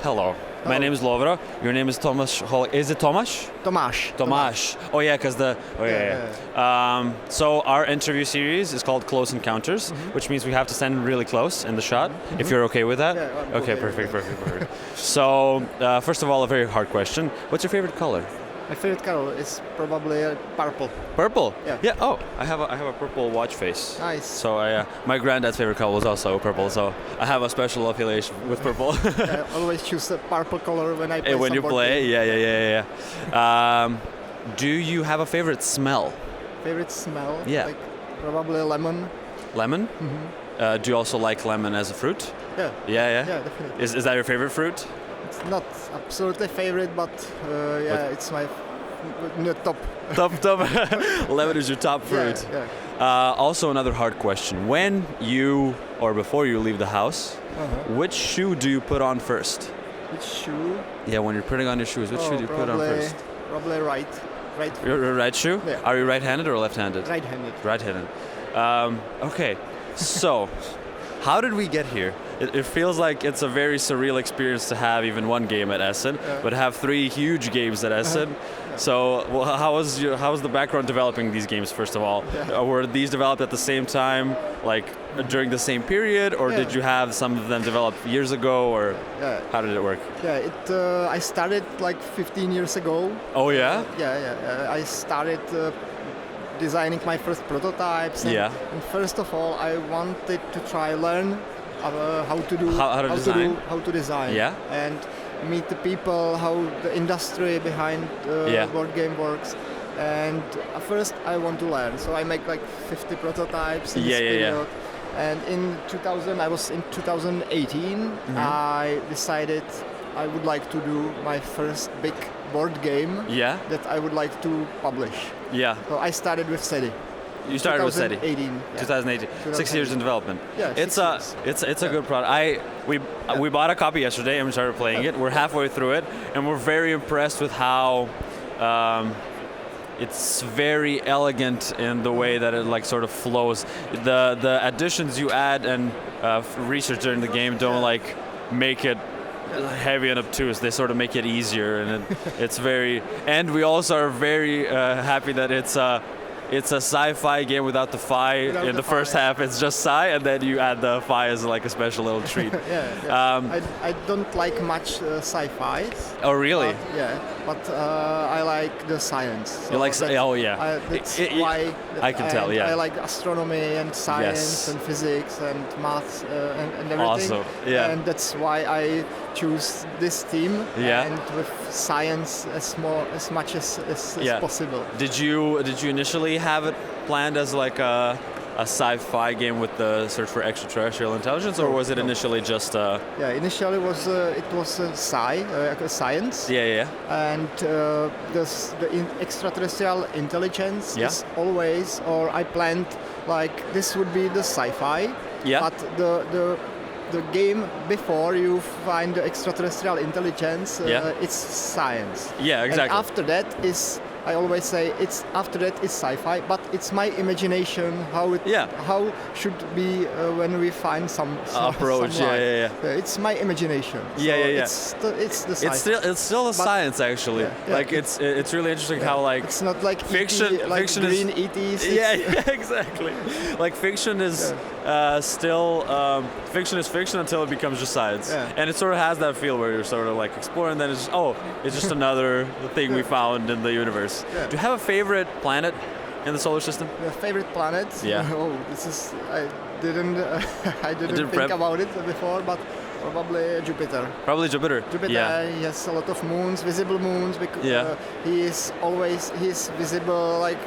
Hello. My name is Lovro. Your name is Tomáš Holek. Is it Tomáš? Tomáš. Tomáš. Oh yeah, because the. Oh yeah. So our interview series is called Close Encounters, which means we have to stand really close in the shot. If you're okay with that. Yeah, I'm okay. okay with Perfect. So first of all, a very hard question. What's your favorite color? My favorite color is probably purple. Purple. Yeah. Yeah. Oh, I have a purple watch face. Nice. So my granddad's favorite color was also purple. So I have a special affiliation with purple. I always choose the purple color when I play. When you play, game. yeah. Do you have a favorite smell? Favorite smell? Yeah. Like probably lemon. Lemon? Mm-hmm. Do you also like lemon as a fruit? Yeah. Yeah. Yeah, definitely. Is that your favorite fruit? It's not absolutely favorite, but it's my top. Top. Lemon is your top fruit. Yeah. Also another hard question. When you, or before you leave the house, which shoe do you put on first? Which shoe? Yeah, when you're putting on your shoes, which shoe do you put on first? Probably right. Your right shoe? Yeah. Are you right-handed or left-handed? Right-handed. Right-handed. Okay, so how did we get here? It feels like it's a very surreal experience to have even one game at Essen, but have 3 huge games at Essen. So how was the background developing these games, first of all? Were these developed at the same time, like during the same period, or did you have some of them developed years ago, or how did it work? Yeah, I started like 15 years ago. Oh yeah? I started designing my first prototypes. And first of all, I wanted to learn how to design. Yeah. And meet the people, how the industry behind board game works. And at first I want to learn, so I make like 50 prototypes in this period. And in 2018, I decided I would like to do my first big board game that I would like to publish. Yeah. So I started with SETI. You started with SETI. 2018. 6 years in development. Yeah, it's a good product. We bought a copy yesterday and we started playing it. We're halfway through it and we're very impressed with how it's very elegant in the way that it like sort of flows. The additions you add and research during the game don't like make it heavy and obtuse. They sort of make it easier, and it's very. And we also are very happy that it's a sci-fi game without the fi in the first half. It's just sci, and then you add the fi as like a special little treat. I don't like much sci-fi. Oh really? But I like the science. So you like? that's why I can tell. Yeah. I like astronomy and science and physics and maths and everything. Awesome. Yeah. And that's why I choose this theme. And with science as much as possible. Did you initially have it planned as like a sci-fi game with the search for extraterrestrial intelligence, or was it initially just initially it was science. And the extraterrestrial intelligence is always, or I planned like this would be the sci-fi. But the game before you find the extraterrestrial intelligence, it's science. Yeah, exactly. And after that I always say it's sci-fi, but it's my imagination how should be when we find some approach. It's my imagination. It's the sci-fi. It's still a science actually. Like it's really interesting how like it's not like fiction. ET, like fiction green is ETs. Exactly. Like fiction is still fiction is fiction until it becomes just science, and it sort of has that feel where you're sort of like exploring. Then it's just another thing we found in the universe. Do you have a favorite planet in the solar system? A favorite planet? This is I didn't think about it before, but probably Jupiter. Probably Jupiter. Jupiter he has a lot of moons, visible moons, because he is visible like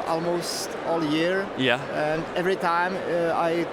almost all year. And every time I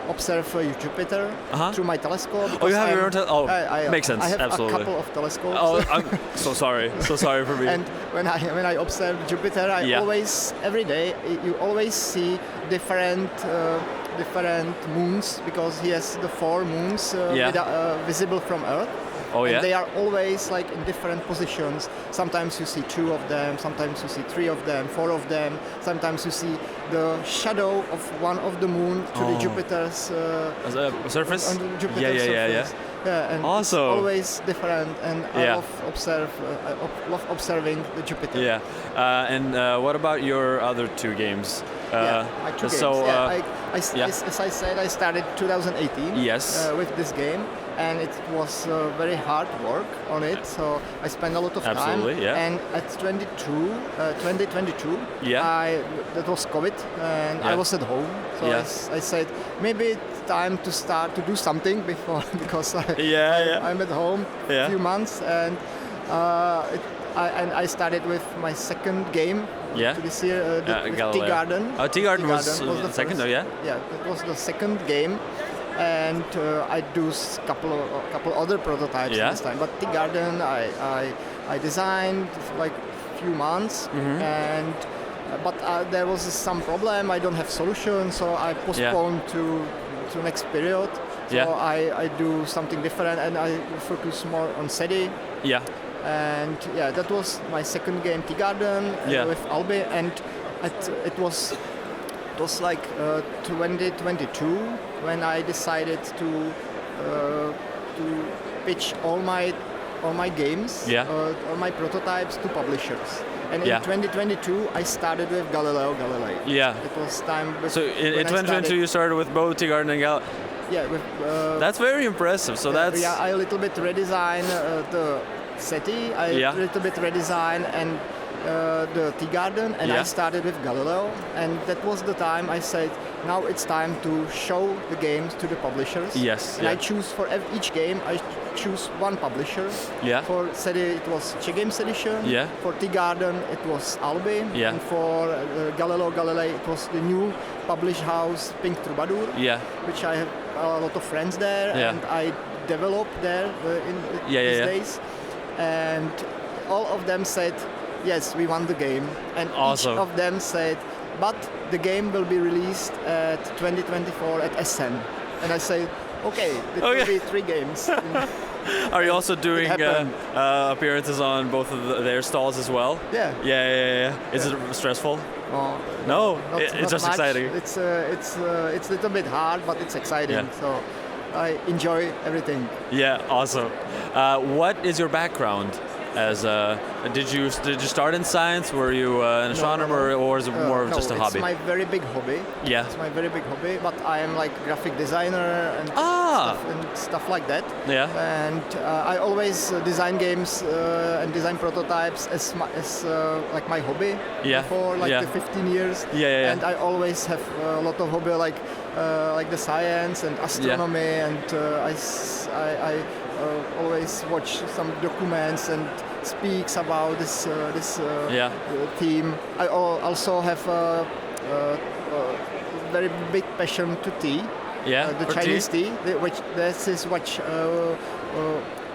observe Jupiter through my telescope. Oh, you have your own telescope? Makes sense. I have absolutely. a couple of telescopes. Oh, I'm so sorry. So sorry for me. And when I observe Jupiter, I always, every day, you always see different moons, because he has the 4 moons visible from Earth. And they are always like in different positions. Sometimes you see 2 of them, sometimes you see 3 of them, 4 of them. Sometimes you see the shadow of one of the moon to the Jupiter's surface. On the Jupiter's surface. Yeah, and awesome. It's always different, and I love observing the Jupiter. Yeah, and what about your other 2 games? My 2 games. So, as I said, I started 2018. Yes. With this game, and it was very hard work on it. So I spent a lot of time. Absolutely, yeah. And at 2022, that was COVID, and I was at home. So I said maybe it's time to start to do something because I'm at home a few months, and I started with my second game. This year, Tea Garden. Tea Garden was the second, Yeah, it was the second game, and I do couple other prototypes this time. But Tea Garden, I designed like few months, and but there was some problem. I don't have solution, so I postponed to next period. So I do something different, and I focus more on SETI. Yeah. And that was my second game, Tea Garden, with Albi, and it was like 2022 when I decided to pitch all my games, all my prototypes to publishers. And in 2022, I started with Galileo Galilei. Yeah. It was time. So in 2022, you started with both Tea Garden and Galileo. Yeah. That's very impressive. So that's. Yeah, I a little bit redesign the SETI. I a little bit redesign and the Tea Garden, and I started with Galileo, and that was the time I said, now it's time to show the games to the publishers. Yes. And I choose for each game, I choose one publisher. Yeah. For SETI, it was Czech Games Edition. Yeah. For Tea Garden, it was Albi. Yeah. And for Galileo Galilei, it was the new publish house, Pink Troubadour. Yeah. Which I have a lot of friends there, and I developed there in these days. And all of them said, yes, we want the game. And each of them said, but the game will be released at 2024 at Essen. And I said, okay, it will be 3 games. Are you also doing appearances on both of their stalls as well? Yeah. Yeah. Is it stressful? No, it's just much. exciting. It's a little bit hard, but it's exciting. Yeah. So I enjoy everything. Yeah, awesome. What is your background? Did you start in science? Were you an astronomer, or was it more of just a hobby? It's my very big hobby. Yeah. It's my very big hobby, but I am like graphic designer and stuff like that. Yeah. And I always design games and design prototypes as like my hobby. For like the 15 years. Yeah. And I always have a lot of hobby like the science and astronomy, and I always watch some documents and speaks about this theme. I also have a very big passion to tea. Yeah, the Chinese tea, which this is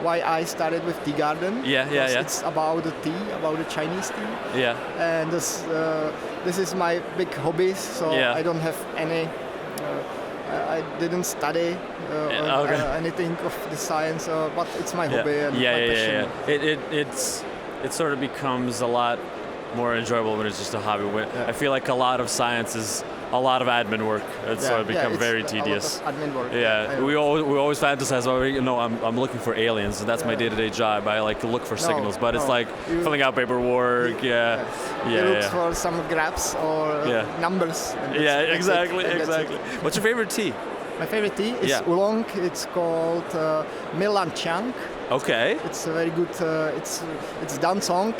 why I started with Tea Garden. It's about the tea, about the Chinese tea. Yeah. And this is my big hobby. So I don't have any. I didn't study anything of the science, but it's my hobby and my passion. It sort of becomes a lot more enjoyable when it's just a hobby. I feel like a lot of science is a lot of admin work. So it becomes very tedious. A lot of admin work. Yeah, we always fantasize. I'm looking for aliens, and that's my day-to-day job. I like to look for signals, but it's like filling out paperwork. You look for some graphs or numbers. Exactly. What's your favorite tea? My favorite tea is oolong. It's called Milan Chang. Okay. It's a very good. It's Dansong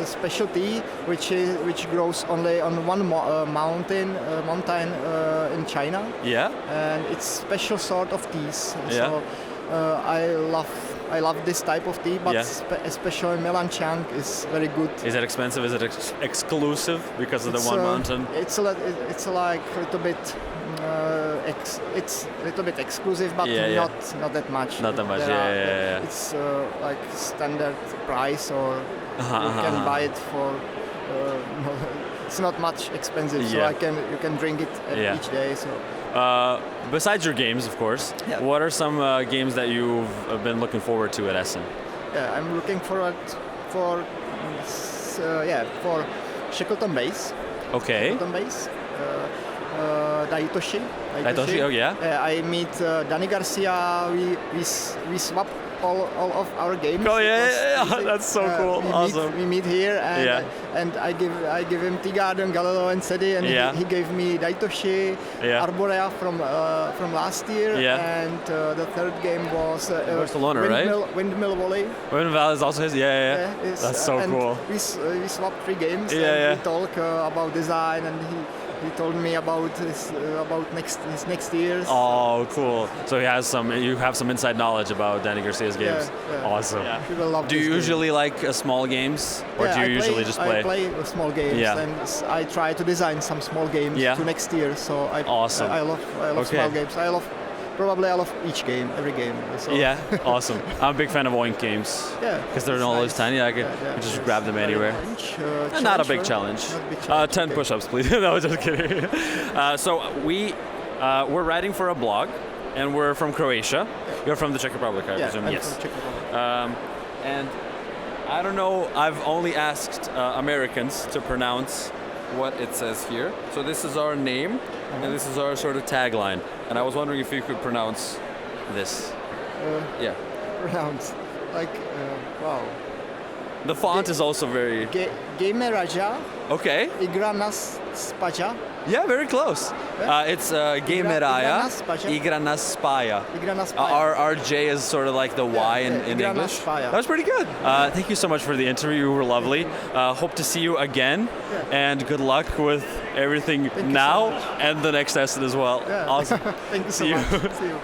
special tea, which grows only on one mountain in China. Yeah. And it's special sort of teas. So I love this type of tea, but especially Milan Chang is very good. Is it expensive? Is it exclusive because of the one mountain? It's like a little bit. It's a little bit exclusive, but not that much. Not that much. It's like standard price, or you can buy it for. It's not much expensive, so you can drink it each day. So. Besides your games, of course, what are some games that you've been looking forward to at Essen? Yeah, I'm looking forward for Shackleton Base. Okay. Button base. Daitoshi. Oh yeah. I meet Danny Garcia. We swap all of our games. Oh yeah. That's so cool. Awesome. We meet here, and I give him Tea Garden, Galileo, and Cedi, and he gave me Daitoshi, Arborea from last year, and the third game was Barcelona, right? Windmill Volley. Windmill Volley is also his. Yeah. That's so cool. We swapped 3 games. And we talk about design, and he told me about his next year's. Oh, cool! So you have some inside knowledge about Danny Garcia's games. Yeah. Awesome. Yeah. People love do you usually like small games, or do you usually just play? I play small games, and I try to design some small games to next year. So I love small games. I love each game, every game. So. Yeah, awesome. I'm a big fan of Oink games. Yeah. Because they're all those tiny. I can just grab them anywhere. Not a big challenge. 10 push-ups, please. No, just kidding. So we're writing for a blog, and we're from Croatia. You're from the Czech Republic, I presume. I'm yes. from Czech Republic. And I don't know. I've only asked Americans to pronounce what it says here. So this is our name, and this is our sort of tagline. And I was wondering if you could pronounce this. Pronounce wow. The font is also very. Gejmeraja. Okay. Igra nas spaja. Yeah, very close. It's Gejmeraja. Igra nas spaja. Our J is sort of like the Y in English. That was pretty good. Thank you so much for the interview. You were lovely. Hope to see you again. And good luck with everything now and the next Essen as well. Yeah. Awesome. Thank you so much. See you.